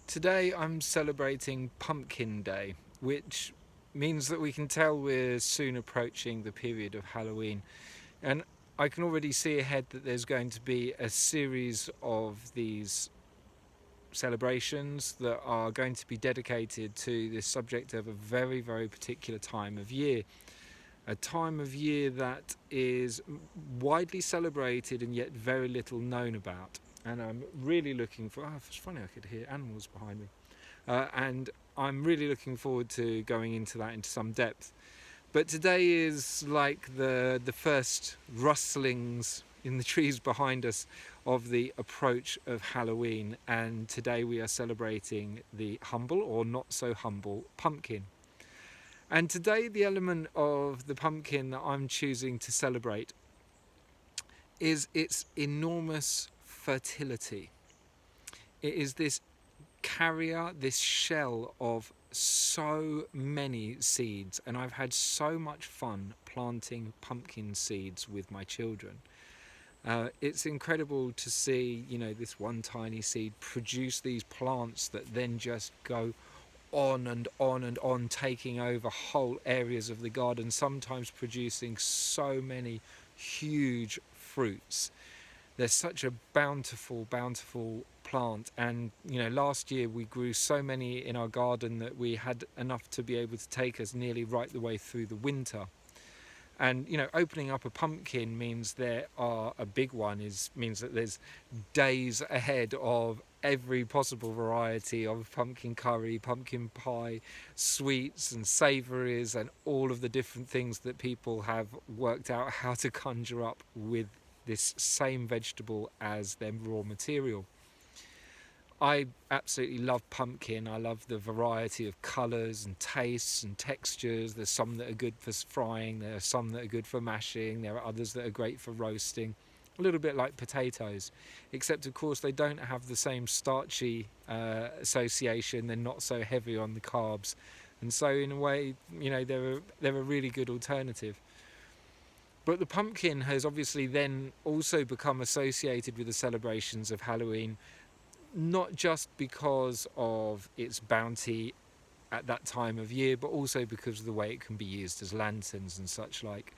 Today I'm celebrating Pumpkin Day, which means that we can tell we're soon approaching the period of Halloween. And I can already see ahead that there's going to be a series of these celebrations that are going to be dedicated to this subject of a very, very particular time of year. A time of year that is widely celebrated and yet very little known about. And I'm really looking for. Oh, it's funny, I could hear animals behind me. And I'm really looking forward to going into that into some depth. But today is like the first rustlings in the trees behind us of the approach of Halloween, and today we are celebrating the humble or not so humble pumpkin. And today the element of the pumpkin that I'm choosing to celebrate is its enormous fertility. It is this carrier, this shell of so many seeds, and I've had so much fun planting pumpkin seeds with my children. It's incredible to see, this one tiny seed produce these plants that then just go on and on and on, taking over whole areas of the garden, sometimes producing so many huge fruits. There's such a bountiful plant, and last year we grew so many in our garden that we had enough to be able to take us nearly right the way through the winter. And opening up a pumpkin means means that there's days ahead of every possible variety of pumpkin curry, pumpkin pie, sweets and savouries, and all of the different things that people have worked out how to conjure up with this same vegetable as their raw material. I absolutely love pumpkin. I love the variety of colours and tastes and textures. There's some that are good for frying, there are some that are good for mashing, there are others that are great for roasting. A little bit like potatoes, except of course they don't have the same starchy association. They're not so heavy on the carbs, and so in a way, they're a really good alternative. But the pumpkin has obviously then also become associated with the celebrations of Halloween, not just because of its bounty at that time of year, but also because of the way it can be used as lanterns and such like.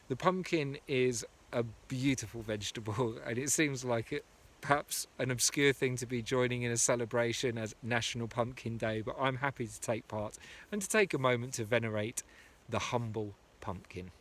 The pumpkin is a beautiful vegetable, and it seems like perhaps an obscure thing to be joining in a celebration as National Pumpkin Day, but I'm happy to take part and to take a moment to venerate the humble pumpkin.